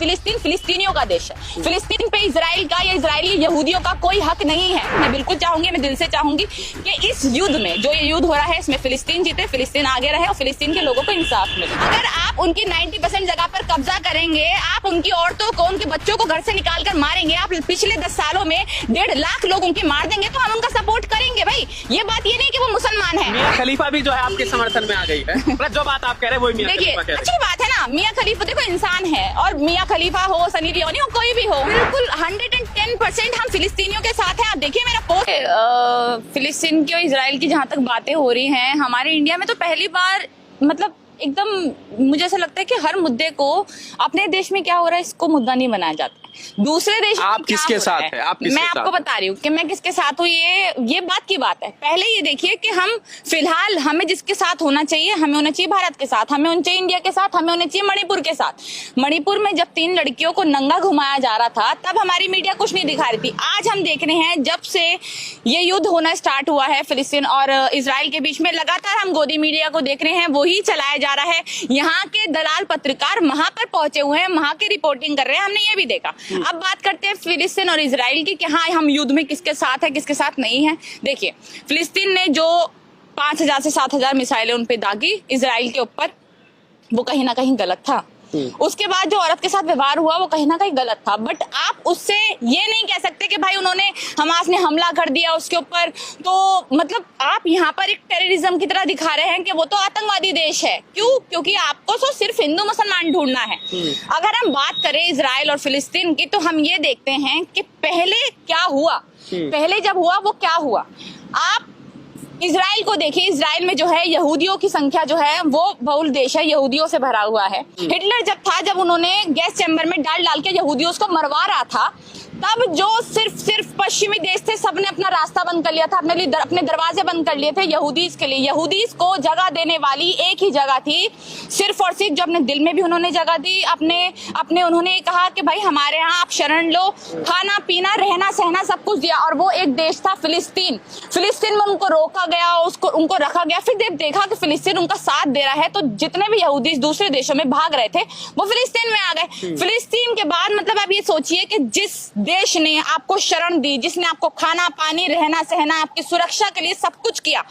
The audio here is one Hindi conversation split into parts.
फिलिस्तीन फिलिस्तीनियों का देश है। फिलिस्तीन पे इजराइल का या इजरायली यहूदियों का कोई हक नहीं है। मैं बिल्कुल चाहूंगी, मैं दिल से चाहूंगी कि इस युद्ध में, जो ये युद्ध हो रहा है, इसमें फिलिस्तीन जीते, फिलिस्तीन आगे रहे और फिलिस्तीन के लोगों को इंसाफ मिले। अगर आप उनकी 90% जगह पर कब्जा करेंगे, आप उनकी औरतों को, उनके बच्चों को घर से निकाल कर मारेंगे, आप पिछले 10 सालों में 1.5 लाख लोग उनके मार देंगे, तो हम उनका सपोर्ट करेंगे भाई। ये बात ये नहीं कि वो मुसलमान है। मियां खलीफा भी जो है आपके समर्थन में आ गई है, मतलब जो बात आप कह रहे हैं वही मियां खलीफा कह रहे हैं। अच्छी बात है ना, मियां खलीफा देखो इंसान है, और मियां खलीफा हो, सनी लियोनी हो, कोई भी हो, बिल्कुल 110% हम फिलिस्तीनियों के साथ हैं। आप देखिए मेरा पोस्ट। फिलिस्तीन की और इजराइल की जहाँ तक बातें हो रही हैं, हमारे इंडिया में तो पहली बार मतलब एकदम मुझे ऐसा लगता है कि हर मुद्दे को अपने देश में क्या हो रहा है इसको मुद्दा नहीं बनाया जाता। दूसरे देश में आप किसके साथ है? आप किसके मैं आपको बता रही हूँ कि मैं किसके साथ हूँ। ये बात की बात है। पहले ये देखिए कि हम फिलहाल हमें जिसके साथ होना चाहिए, हमें होना चाहिए भारत के साथ, हमें होना चाहिए इंडिया के साथ, हमें होना चाहिए मणिपुर के साथ। मणिपुर में जब 3 लड़कियों को नंगा घुमाया जा रहा था तब हमारी मीडिया कुछ नहीं दिखा रही थी। आज हम देख रहे हैं जब से ये युद्ध होना स्टार्ट हुआ है फिलिस्तीन और इजराइल के बीच में, लगातार हम गोदी मीडिया को देख रहे हैं, वही चलाया जा रहा है। यहाँ के दलाल पत्रकार वहां पर पहुंचे हुए हैं, वहां की रिपोर्टिंग कर रहे हैं, हमने ये भी देखा। अब बात करते हैं फिलिस्तीन और इजराइल की कि हाँ हम युद्ध में किसके साथ है किसके साथ नहीं है। देखिए फिलिस्तीन ने जो 5000 से 7000 मिसाइलें उन पे दागी इजराइल के ऊपर, वो कहीं ना कहीं गलत था। उसके बाद जो औरत के साथ व्यवहार हुआ वो कहीं ना कहीं गलत था। बट आप उससे ये नहीं कह सकते कि भाई उन्होंने, हमास ने हमला कर दिया उसके ऊपर, तो मतलब आप यहाँ पर एक टेररिज्म की तरह दिखा रहे हैं कि वो तो आतंकवादी देश है। क्यों? क्योंकि आपको तो सिर्फ हिंदू मुसलमान ढूंढना है। अगर हम बात करें इजराइल और फिलिस्तीन की, तो हम ये देखते हैं कि पहले क्या हुआ, पहले जब हुआ वो क्या हुआ। आप इजराइल को देखिए, इजराइल में जो है यहूदियों की संख्या जो है वो बहुल देश है, यहूदियों से भरा हुआ है। हिटलर जब था, जब उन्होंने गैस चैम्बर में डाल के यहूदियों को मरवा रहा था, तब जो सिर्फ पश्चिमी देश थे सबने अपना रास्ता बंद कर लिया था, अपने दरवाजे बंद कर लिए थे यहूदीज के लिए। यहूदीज को जगह देने वाली एक ही जगह थी, सिर्फ और सिर्फ जो अपने दिल में भी उन्होंने जगह दी। अपने उन्होंने कहा कि भाई हमारे यहाँ आप शरण लो, खाना पीना रहना सहना सब कुछ दिया, और वो एक देश था फिलिस्तीन। फिलिस्तीन में उनको रोका गया, उनको रखा गया। फिर जब देखा कि फिलिस्तीन उनका साथ दे रहा है, तो जितने भी यहूदी दूसरे देशों में भाग रहे थे वो फिलिस्तीन में आ गए। फिलिस्तीन के बाद मतलब आप ये सोचिए कि जिस देश ने आपको शरण दी, जिसने आपको खाना पानी रहना सहना आपकी सुरक्षा के लिए सब कुछ किया,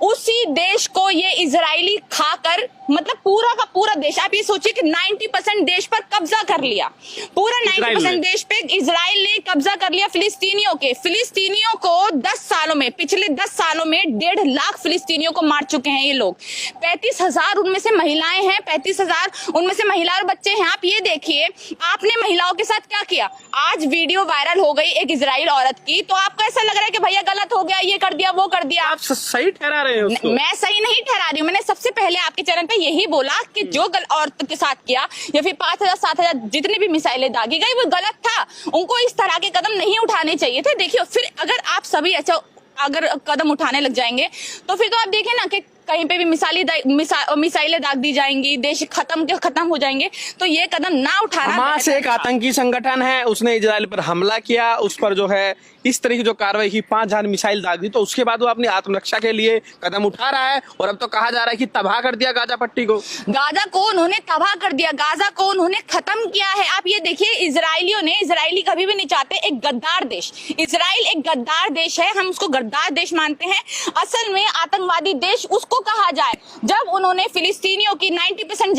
उसी देश को ये इजरायली खाकर मतलब पूरा का पूरा देश, आप ये सोचिए कि 90% देश पर कब्जा कर लिया। पूरा 90% देश पे इजराइल ने कब्जा कर लिया फिलिस्तीनियों को 10 सालों में, पिछले 10 सालों में 1.5 लाख फिलिस्तीनियों को मार चुके हैं ये लोग। 35,000 उनमें से महिलाएं हैं, 35,000 उनमें से महिला और बच्चे हैं। आप ये देखिए आपने महिलाओं के साथ क्या किया। आज वीडियो वायरल हो गई एक इजराइल औरत की, तो आपको ऐसा लग रहा है कि भैया गलत हो गया, ये कर दिया वो कर दिया। आप सही ठहरा रहे हो उसको? मैं सही नहीं ठहरा रही हूँ। मैंने सबसे पहले आपके चैनल पे यही बोला कि जो औरत के साथ किया या फिर 5000 7000 जितनी भी मिसाइलें दागी गई वो गलत था। उनको इस तरह के कदम नहीं उठाने चाहिए थे। देखिए फिर अगर आप सभी अच्छा अगर कदम उठाने लग जाएंगे तो फिर तो आप देखें ना कि कहीं पे भी मिसाइलें दाग दी जाएंगी, देश खत्म हो जाएंगे। तो ये कदम ना उठाना। हमास एक आतंकी संगठन है, उसने इजराइल पर हमला किया, उस पर जो है इस तरह की जो कार्रवाई की, 5000 मिसाइल दाग दी, तो उसके बाद वो अपनी आत्मरक्षा के लिए कदम उठा रहा है। और अब तो कहा जा रहा है कि तबाह कर दिया गाजा पट्टी को। गाजा को उन्होंने तबाह कर दिया, गाजा को उन्होंने खत्म किया है। आप ये देखिए इजराइली कभी भी नहीं चाहते एक गद्दार देश। इजराइल एक गद्दार देश है, हम उसको गद्दार देश मानते हैं। असल में आतंकवादी देश उसको कहा जाए जब उन्होंने फिलिस्तीनियों की 90%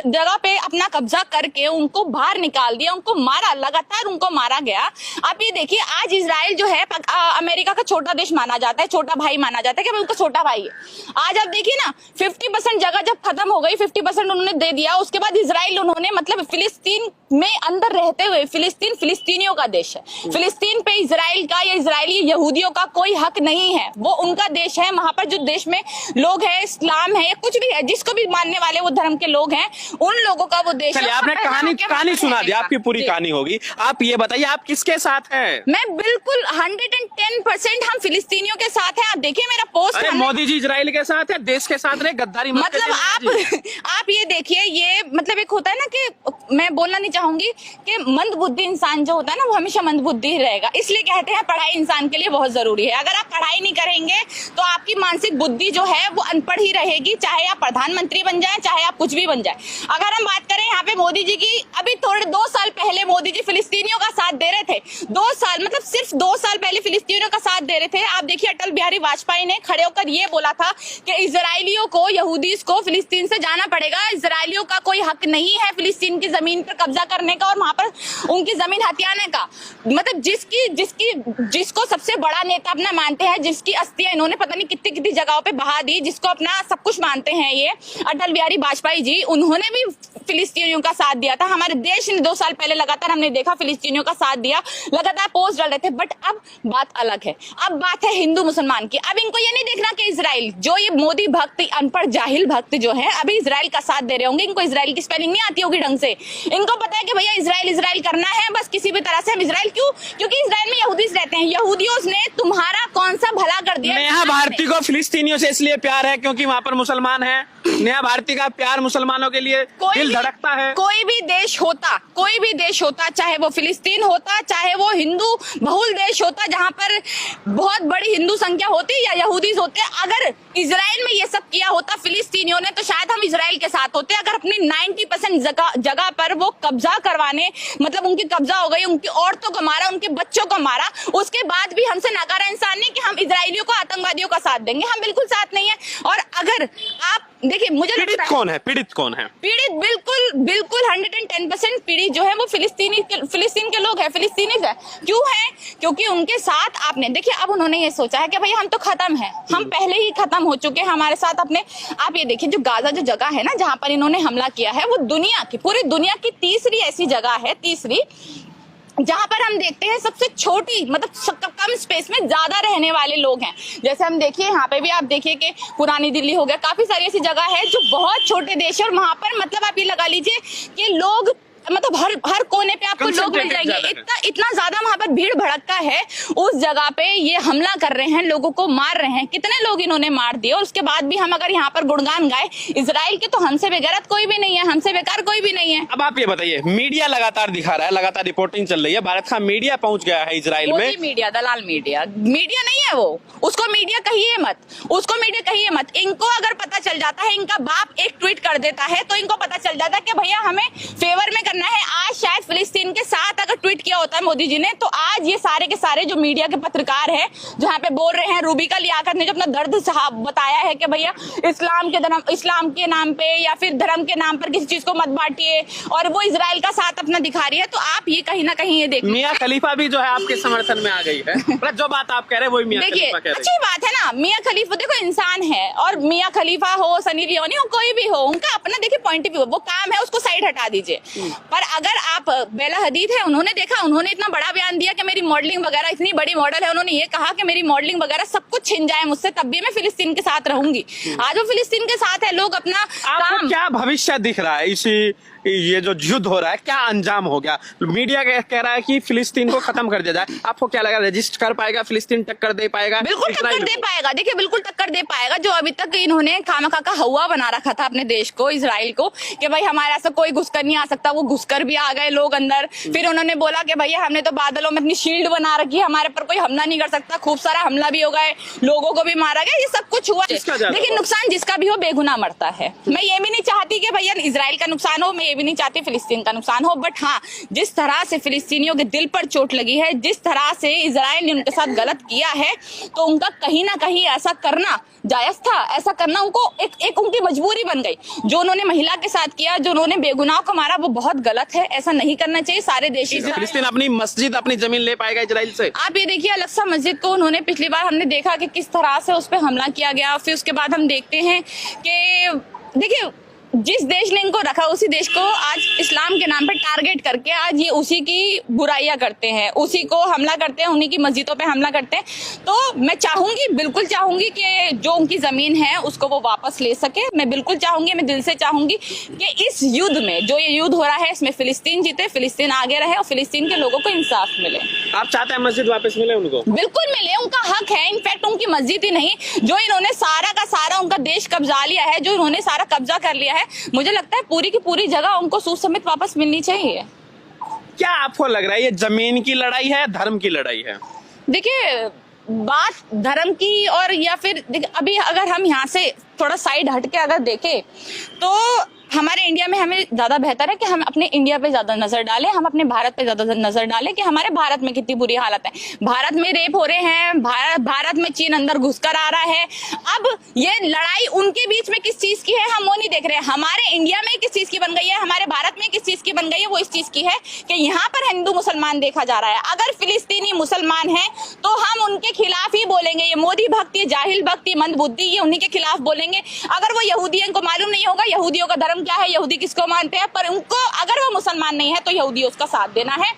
जगह पे अपना कब्जा करके उनको बाहर निकाल दिया, उनको मारा, लगातार उनको मारा गया। आप ये देखिए आज इजराइल जो है अमेरिका का छोटा देश माना जाता है, छोटा भाई माना जाता है कि उनका छोटा भाई है। आज आप देखिए ना 50% जगह जब खत्म हो गई, 50% उन्होंने दे दिया, उसके बाद इजराइल उन्होंने मतलब फिलिस्तीन में अंदर रहते हुए, फिलिस्तीन फिलिस्तीनियों का देश है। फिलिस्तीन पे इजराइल का या इजरायली यहूदियों का कोई हक नहीं है, वो उनका देश है। वहां पर जो देश में लोग हैं, इस्लाम है या कुछ भी है, जिसको भी मानने वाले वो धर्म के लोग हैं, उन लोगों का वो देश है। आपने कहानी सुना दी, आपकी पूरी कहानी होगी। आप ये बताइए आप किसके साथ हैं? मैं बिल्कुल 110% हम फिलिस्तीनियों के साथ हैं। आप देखिए मेरा पोस्ट। मोदी जी इजराइल के साथ है, देश के साथ रहे, गद्दारी मतलब आप ये देखिए, ये मतलब एक होता है ना कि मैं बोलना नहीं चाहूंगी कि मंदबुद्धि इंसान जो होता है ना वो हमेशा मंदबुद्धि ही रहेगा। इसलिए कहते हैं पढ़ाई इंसान के लिए बहुत जरूरी है। अगर आप पढ़ाई नहीं करेंगे तो आपकी मानसिक बुद्धि जो है है वो अनपढ़ ही रहेगी, चाहे आप प्रधानमंत्री बन जाए, चाहे आप कुछ भी बन जाए। अगर हम बात करें यहाँ पे मोदी जी की, अभी थोड़े 2 साल पहले मोदी जी फिलिस्तीनियों का साथ दे रहे थे। 2 साल मतलब सिर्फ 2 साल पहले फिलिस्तीनियों का साथ दे रहे थे। आप देखिए अटल बिहारी वाजपेयी ने खड़े होकर ये बोला था कि इजरायलियों को, यहूदीज को फिलिस्तीन से जाना पड़ेगा, इजरायलियों का कोई हक नहीं है फिलिस्तीन की जमीन पर कब्जा करने का और वहां पर उनकी जमीन हथियाने का। मतलब जिसको सबसे बड़ा नेता अपना मानते हैं, जिसकी अस्थियां इन्होंने पता नहीं कितनी कितनी जगहों पे बहा दी, जिसको अपना सब कुछ मानते हैं ये अटल बिहारी वाजपेयी जी, उन्होंने भी फिलिस्तीनियों का साथ दिया था। हमारे देश ने 2 साल पहले लगातार हमने देखा फिलिस्तीनियों का साथ दिया, लगातार पोस्ट डाल रहे थे। बट अब बात अलग है, अब बात है हिंदू मुसलमान की। अब इनको ये नहीं देखना कि इजराइल, जो ये मोदी भक्त, अनपढ़ जाहिल भक्त जो है अभी इजराइल का साथ दे रहे होंगे, इनको इजराइल की स्पेलिंग नहीं आती होगी ढंग से। इनको पता है कि भैया इजराइल इजराइल करना है बस किसी भी तरह से। हम इजराइल क्यों? क्योंकि इजराइल में यहूदीज रहते हैं। यहूदियों ने तुम्हारा कौन सा भला कर दिया? नेहा भारती को फिलिस्तीनियों से इसलिए प्यार है क्योंकि वहां पर मुसलमान है। नेहा भारती का प्यार मुसलमानों के लिए दिल धड़कता है। कोई भी देश होता, चाहे वो फिलिस्तीन होता, चाहे वो हिंदू बहुल देश होता जहां पर बहुत बड़ी हिंदू संख्या होती या यहूदीज होते, अगर इजराइल में ये सब किया होता फिलिस्तीनियों ने, तो शायद हम इजराइल के साथ होते। अगर अपनी 90% जगह पर वो कब्जा करवाने, मतलब उनकी कब्जा हो गई, उनकी औरतों को मारा, उनके बच्चों को मारा, उसके बाद भी हमसे नकारा इंसान नहीं कि हम इजरायलियों को, आतंकवादियों का साथ देंगे। हम बिल्कुल साथ नहीं है। और अगर आप देखिए, मुझे पीड़ित कौन है? पीड़ित बिल्कुल 110% पीड़ित जो है वो फिलिस्तीन के लोग हैं, फिलिस्तीनीज है। क्यों है? क्योंकि उनके साथ आपने देखिए, अब उन्होंने ये सोचा है कि भाई हम तो खत्म है, हम पहले ही खत्म हो चुके हैं हमारे साथ अपने। आप ये देखिए, जो गाजा जो जगह है ना जहां पर इन्होंने हमला किया है, वो पूरी दुनिया की तीसरी ऐसी जगह है, जहां पर हम देखते हैं सबसे छोटी, मतलब कम स्पेस में ज्यादा रहने वाले लोग हैं। जैसे हम देखिए यहाँ पे भी आप देखिए कि पुरानी दिल्ली हो गया, काफी सारी ऐसी जगह है जो बहुत छोटे देश है और वहां पर मतलब आप ये लगा लीजिए कि लोग, मतलब हर कोने पे आपको लोग मिल जाएंगे। इतना ज्यादा वहां पर भीड़ भड़का है। उस जगह पे ये हमला कर रहे हैं, लोगों को मार रहे हैं। कितने लोग इन्होंने मार दिए और उसके बाद भी हम अगर यहाँ पर गुणगान गाए इजराइल के, तो हमसे बेगैरत कोई भी नहीं है, हमसे बेकार कोई भी नहीं है। अब आप ये बताइए, मीडिया लगातार दिखा रहा है, लगातार रिपोर्टिंग चल रही है, भारत का मीडिया पहुंच गया है इजराइल में। मीडिया दलाल मीडिया नहीं है वो, उसको मीडिया कहिए मत। इनको अगर पता चल जाता है, इनका बाप एक ट्वीट कर देता है तो इनको पता चल जाता है कि भैया हमें फेवर में करना है। आज शायद फिलिस्तीन के साथ अगर ट्वीट किया होता है मोदी जी ने, तो आज ये सारे के सारे जो मीडिया के पत्रकार हैं जहाँ पे बोल रहे हैं, रूबी का लियाकत ने जो अपना दर्द बताया है कि भैया इस्लाम के नाम पे या फिर धर्म के नाम पर किसी चीज को मत बांटिए, और वो इजराइल का साथ अपना दिखा रही है। तो आप ये कहीं ना कहीं ये देखिए, मियां खलीफा भी जो है आपके समर्थन में आ गई है। जो बात आप कह रहे हैं वही मियां खलीफा कह रहे हैं। अच्छी बात है ना, मियां खलीफा देखो इंसान है, और मियां खलीफा हो, सनी लियोनी हो, कोई भी हो, उनका अपना देखिए पॉइंट ऑफ व्यू, वो काम है, उसको साइड हटा दीजिए। पर अगर आप, बेला हदीद है, उन्होंने देखा, उन्होंने इतना बड़ा बयान दिया कि मेरी मॉडलिंग वगैरह, इतनी बड़ी मॉडल है, उन्होंने ये कहा कि मेरी मॉडलिंग वगैरह सब कुछ छिन जाए मुझसे, तब भी मैं फिलिस्तीन के साथ रहूंगी। आज वो फिलिस्तीन के साथ है, लोग अपना काम। क्या भविष्य दिख रहा है इसी, ये जो युद्ध हो रहा है, क्या अंजाम हो गया? मीडिया कह रहा है कि फिलिस्तीन को खत्म कर दिया जाए। आपको क्या लगा, रजिस्ट कर पाएगा फिलिस्तीन? टक्कर दे पाएगा? बिल्कुल टक्कर दे पाएगा। देखिए बिल्कुल टक्कर दे पाएगा। जो अभी तक इन्होंने खामखा का हवा बना रखा था अपने देश को, इजराइल को, कि भाई हमारे ऐसा कोई घुसकर नहीं आ सकता, वो घुसकर भी आ गए लोग अंदर। फिर उन्होंने बोला कि भैया हमने तो बादलों में अपनी शील्ड बना रखी है, हमारे पर कोई हमला नहीं कर सकता। खूब सारा हमला भी हो गए, लोगों को भी मारा गया, ये सब कुछ हुआ। लेकिन नुकसान जिसका भी हो बेगुनाह मरता है। मैं ये भी नहीं चाहती कि भैया इजराइल का नुकसान हो, मैं ये भी नहीं चाहती फिलिस्तीन का नुकसान हो, बट हाँ, जिस तरह से फिलिस्तीनियों के दिल पर चोट लगी है, जिस तरह से इजराइल ने उनके साथ गलत किया है, तो उनका कहीं ना कहीं ऐसा करना जायज था, ऐसा करना उनको एक उनकी मजबूरी बन गई। जो उन्होंने महिला के साथ किया, जो उन्होंने बेगुनाह को मारा, वो बहुत गलत है, ऐसा नहीं करना चाहिए। सारे देश, फिलिस्तीन अपनी मस्जिद, अपनी जमीन ले पाएगा इजराइल से? आप ये देखिए, अल-अक्सा मस्जिद को उन्होंने, पिछली बार हमने देखा कि किस तरह से उस पर हमला किया गया। फिर उसके बाद हम देखते हैं कि देखिए, जिस देश ने इनको रखा, उसी देश को आज इस्लाम के नाम पर टारगेट करके आज ये उसी की बुराइयां करते हैं, उसी को हमला करते हैं, उन्हीं की मस्जिदों पे हमला करते हैं। तो मैं चाहूंगी, बिल्कुल चाहूंगी कि जो उनकी जमीन है उसको वो वापस ले सके। मैं बिल्कुल चाहूंगी, मैं दिल से चाहूंगी कि इस युद्ध में, जो ये युद्ध हो रहा है, इसमें फिलिस्तीन जीते, फिलिस्तीन आगे रहे और फिलिस्तीन के लोगों को इंसाफ मिले। आप चाहते हैं मस्जिद वापस मिले उनको? बिल्कुल मिले, उनका हक है। इनफैक्ट उनकी मस्जिद ही नहीं, जो इन्होंने सारा का सारा उनका देश कब्जा लिया है, जो इन्होंने सारा कब्जा कर लिया है, मुझे लगता है पूरी की पूरी जगह उनको सूद समेत वापस मिलनी चाहिए। क्या आपको लग रहा है ये जमीन की लड़ाई है, धर्म की लड़ाई है? देखिए, बात धर्म की और या फिर अभी अगर हम यहाँ से थोड़ा साइड हट के अगर देखें तो हमारे इंडिया में हमें ज्यादा बेहतर है कि हम अपने इंडिया पे ज्यादा नजर डालें, हम अपने भारत पे ज्यादा नजर डालें कि हमारे भारत में कितनी बुरी हालत है। भारत में रेप हो रहे हैं, भारत में चीन अंदर घुसकर आ रहा है। अब ये लड़ाई उनके बीच में किस चीज की है हम वो नहीं देख रहे हैं। हमारे इंडिया में किस चीज की बन गई है, हमारे भारत में किस चीज की बन गई है, वो इस चीज की है कि यहाँ पर हिंदू मुसलमान देखा जा रहा है। अगर फिलिस्तीनी मुसलमान है तो हम उनके खिलाफ ही बोलेंगे। ये मोदी भक्ति, जाहिल भक्ति, मंदबुद्धि, ये उन्हीं के खिलाफ बोलेंगे। अगर वो यहूदियों को मालूम नहीं होगा यहूदियों का धर्म क्या है, यहूदी किसको मानते हैं, पर उनको अगर वो मुसलमान नहीं है तो यहूदी उसका साथ देना है।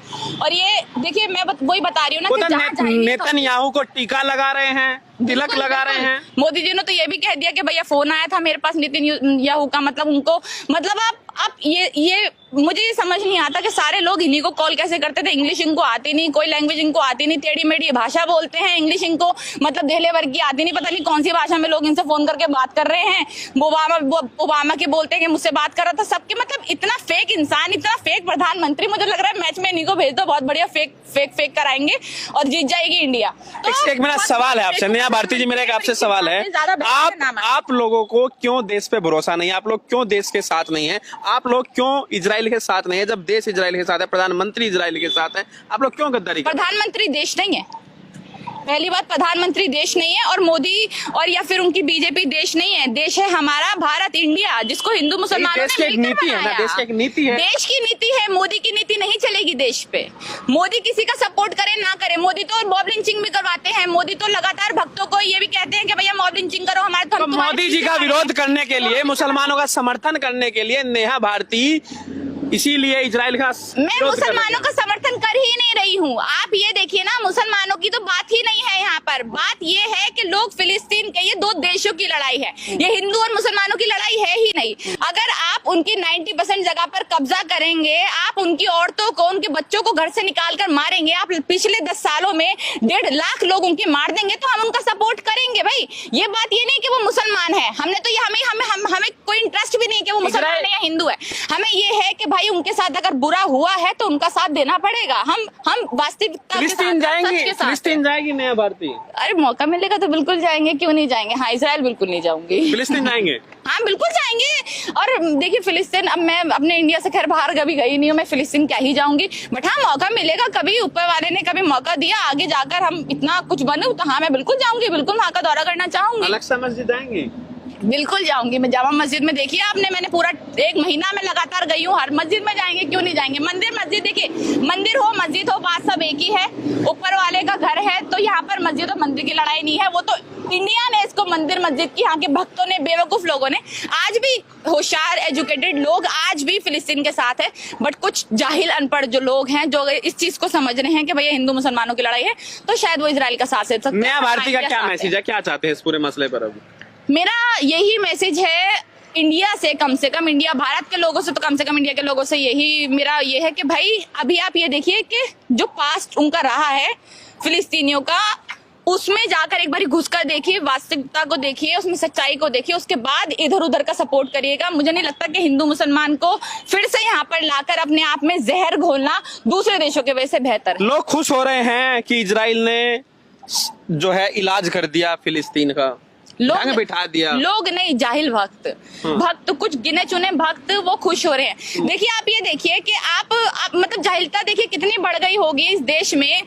और ये देखिए मैं वही बता रही हूँ ना कि जहाँ नेतन्याहू को टीका लगा रहे हैं, तिलक लगा रहे हैं। मोदी जी ने तो ये भी कह दिया कि भैया फोन आया था मेरे पास नेतन्याहू का, मतलब उनको, मतलब आप ये मुझे ये समझ नहीं आता कि सारे लोग इन्हीं को कॉल कैसे करते थे। इंग्लिश इनको आती नहीं, कोई लैंग्वेज इनको आती नहीं, टेढ़ी मेढ़ी भाषा बोलते हैं। इंग्लिश इनको मतलब धेले वर्ग की आती नहीं, पता नहीं कौन सी भाषा में लोग इनसे फोन करके बात कर रहे हैं। ओबामा के बोलते हैं कि मुझसे बात कर रहा था। सबके मतलब इतना फेक इंसान, इतना फेक प्रधानमंत्री। मुझे लग रहा है मैच में इन्हीं को भेज दो, बहुत बढ़िया फेक कराएंगे और जीत जाएगी इंडिया। तो एक मेरा सवाल है आपसे, नेहा भारती जी, मेरा एक आपसे सवाल है। आप लोगों को क्यों देश पे भरोसा नहीं है? आप लोग क्यों देश के साथ नहीं है? आप लोग क्यों इजराइल के साथ नहीं है? जब देश इजराइल के साथ है, प्रधानमंत्री इजराइल के साथ है, आप लोग क्यों गद्दारी कर रहे हैं? प्रधानमंत्री देश नहीं है, पहली बात प्रधानमंत्री देश नहीं है, और मोदी और या फिर उनकी बीजेपी देश नहीं है। देश है हमारा भारत, इंडिया, जिसको हिंदू मुसलमानों ने मिलकर बनाया। देश की एक नीति है, देश की नीति है। मोदी की नीति नहीं चलेगी देश पे। मोदी किसी का सपोर्ट करे ना करे, मोदी तो मॉब लिंचिंग भी करवाते हैं। मोदी तो लगातार भक्तों को ये भी कहते हैं कि भैया मॉब लिंचिंग करो हमारे। तो मोदी जी का विरोध करने के लिए, मुसलमानों का समर्थन करने के लिए नेहा भारती इसीलिए इजराइल का मैं मुसलमानों का समर्थन कर ही नहीं रही हूँ। आप ये देखिए ना, मुसलमानों की तो बात ही नहीं है यहाँ पर। बात ये है कि लोग फिलिस्तीन के, ये दो देशों की लड़ाई है, ये हिंदू और मुसलमानों की लड़ाई है ही नहीं। अगर आप उनकी 90% जगह पर कब्जा करेंगे, आप उनकी औरतों को, उनके बच्चों को घर से निकाल कर मारेंगे, आप पिछले 10 सालों में 1.5 लाख लोग उनके मार देंगे, तो हम उनका सपोर्ट करेंगे भाई। ये बात ये नहीं कि वो मुसलमान है, हमने तो ये हमें कोई इंटरेस्ट भी नहीं कि वो मुसलमान है या हिंदू है। हमें ये है कि भाई उनके साथ अगर बुरा हुआ है तो उनका साथ देना पड़ेगा। हम वास्तविकता फिलिस्तीन जाएंगे, फिलिस्तीन जाएगी नेहा भारती? अरे मौका मिलेगा तो बिल्कुल जाएंगे, क्यों नहीं जाएंगे। हाँ, इजराइल बिल्कुल नहीं जाऊंगी। फिलिस्तीन जाएंगे? हाँ बिल्कुल जाएंगे। और देखिए फिलिस्तीन, अब मैं अपने इंडिया से खैर बाहर कभी गई नहीं हूँ, मैं फिलिस्तीन क्या ही जाऊंगी। बट हाँ, मौका मिलेगा, कभी ऊपर वाले ने कभी मौका दिया, आगे जाकर हम इतना कुछ बनूं, तो हाँ मैं बिल्कुल जाऊंगी, बिल्कुल वहाँ का दौरा करना चाहूंगी। अल-अक्सा मस्जिद आएंगी? बिल्कुल जाऊंगी मैं। जामा मस्जिद में देखिए आपने, मैंने पूरा 1 महीना में लगातार गई हूँ। हर मस्जिद में जाएंगे, क्यों नहीं जाएंगे। मंदिर मस्जिद देखिए, मंदिर हो मस्जिद हो, बात सब एक ही है। ऊपर वाले का घर है, तो यहाँ पर मस्जिद और मंदिर की लड़ाई नहीं है। वो तो इंडिया ने इसको मंदिर मस्जिद की, यहाँ के भक्तों ने, बेवकूफ लोगों ने, आज भी होशियार एजुकेटेड लोग आज भी फिलिस्तीन के साथ है। बट कुछ जाहिल अनपढ़ जो लोग हैं, जो इस चीज को समझ रहे हैं कि भैया हिंदू मुसलमानों की लड़ाई है, तो शायद वो इजराइल का साथ दे सकते हैं। नेहा भारती का क्या मैसेज है, क्या चाहते हैं इस पूरे मसले पर? अब मेरा यही मैसेज है इंडिया से कम, इंडिया भारत के लोगों से तो कम से कम इंडिया के लोगों से यही मेरा ये है कि भाई अभी आप ये देखिए कि जो पास्ट उनका रहा है फिलिस्तीनियों का, उसमें जाकर एक बार घुस कर देखिए, वास्तविकता को देखिए, उसमें सच्चाई को देखिए, उसके बाद इधर उधर का सपोर्ट करिएगा। मुझे नहीं लगता कि हिंदू मुसलमान को फिर से यहाँ पर लाकर अपने आप में जहर घोलना दूसरे देशों के वजह से बेहतर है। लोग खुश हो रहे हैं कि इजराइल ने जो है इलाज कर दिया फिलिस्तीन का, लोग बिठा दिया। लोग नहीं, जाहिल भक्त कुछ गिने चुने भक्त वो खुश हो रहे हैं। देखिए आप ये देखिए कि आप मतलब जाहिलता देखिए कितनी बढ़ गई होगी इस देश में,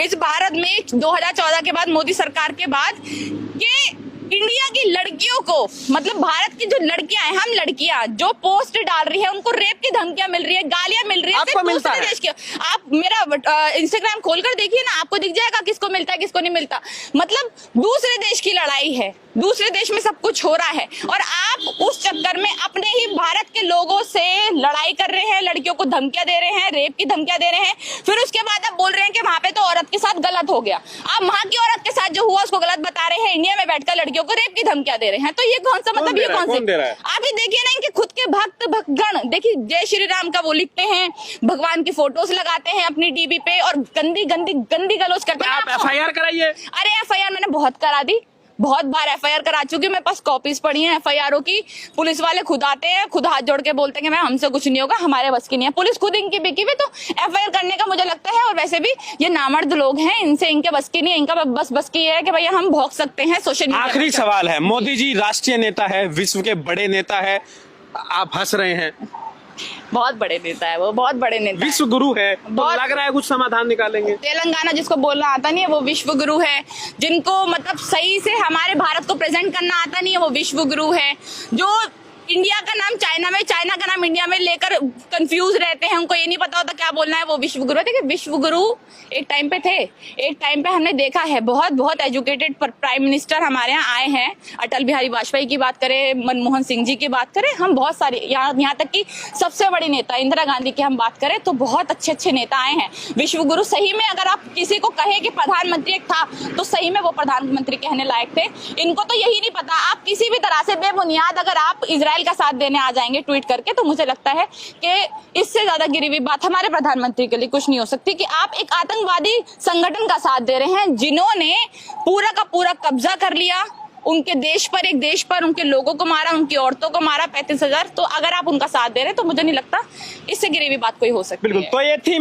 इस भारत में 2014 के बाद, मोदी सरकार के बाद, कि इंडिया की लड़कियों को, मतलब भारत की जो लड़कियां हैं, हम लड़कियां जो पोस्ट डाल रही है, उनको रेप की धमकियां मिल रही है, गालियां मिल रही है। आपको मिलता है? देश के आप मेरा इंस्टाग्राम खोलकर देखिए ना, आपको दिख जाएगा किसको मिलता है किसको नहीं मिलता। मतलब दूसरे देश की लड़ाई है, दूसरे देश में सब कुछ हो रहा है, और आप उस चक्कर में अपने ही भारत के लोगों से लड़ाई कर रहे हैं, लड़कियों को धमकियां दे रहे हैं, रेप की धमकियां दे रहे हैं। फिर उसके बाद आप बोल रहे हैं कि वहां पे तो औरत के साथ गलत हो गया। आप वहां की औरत के साथ जो हुआ उसको गलत बता रहे हैं, इंडिया में बैठकर लड़कियों को रेप की धमकियां दे रहे हैं। तो ये कौन सा मतलब, ये कौन सी? आप ही देखिए ना, इनके खुद के भक्तगण देखिए, जय श्री राम का वो लिखते हैं, भगवान की फोटोज लगाते हैं अपनी डीबी पे, और गंदी गलोच करते हैं। आप FIR कराइए। अरे FIR मैंने बहुत करा दी, बहुत बार एफआईआर करा चुकी हूँ, मेरे पास कॉपीज पड़ी हैं एफआईआर की। पुलिस वाले खुद आते हैं, खुद हाथ जोड़ के बोलते हैं कि मैम हमसे कुछ नहीं होगा, हमारे बस की नहीं है। पुलिस खुद इनकी बिकी हुई, तो एफआईआर करने का मुझे लगता है। और वैसे भी ये नामर्द लोग हैं, इनसे इनके बस की नहीं है। इनका बस की है कि भैया हम भौंक सकते हैं सोशल मीडिया। आखिरी सवाल है, मोदी जी राष्ट्रीय नेता है, विश्व के बड़े नेता है, आप हंस रहे हैं, बहुत बड़े नेता है वो, बहुत बड़े नेता है। विश्व गुरु है, तो बहुत- लग रहा है कुछ समाधान निकालेंगे। तेलंगाना जिसको बोलना आता नहीं है वो विश्व गुरु है। जिनको मतलब सही से हमारे भारत को प्रेजेंट करना आता नहीं है वो विश्व गुरु है। जो इंडिया का नाम चाइना में, चाइना का नाम इंडिया में लेकर कंफ्यूज रहते हैं, उनको ये नहीं पता होता क्या बोलना है, वो विश्व गुरु है। देखिए विश्व गुरु एक टाइम पे थे, एक टाइम पे हमने देखा है बहुत बहुत एजुकेटेड प्राइम मिनिस्टर हमारे यहाँ आए हैं। अटल बिहारी वाजपेयी की बात करें, मनमोहन सिंह जी की बात करें, हम बहुत सारे यहाँ तक कि सबसे बड़ी नेता इंदिरा गांधी की हम बात करें तो बहुत अच्छे अच्छे नेता आए हैं। विश्व गुरु सही में अगर आप किसी को कहे कि प्रधानमंत्री एक था तो सही में वो प्रधानमंत्री कहने लायक थे। इनको तो यही नहीं पता। आप किसी भी तरह से बेबुनियाद अगर आप इजराइल का साथ देने आ जाएंगे ट्वीट करके, तो मुझे लगता है कि इससे ज्यादा गिरी हुई बात हमारे प्रधानमंत्री के लिए कुछ नहीं हो सकती कि आप एक आतंकवादी संगठन का साथ दे रहे हैं जिन्होंने पूरा का पूरा कब्जा कर लिया उनके देश पर, एक देश पर उनके लोगों को मारा, उनकी औरतों को मारा 35,000। तो अगर आप उनका साथ दे रहे हैं तो मुझे नहीं लगता इससे गिरी हुई बात कोई हो सकती है। बिल्कुल, तो ये थी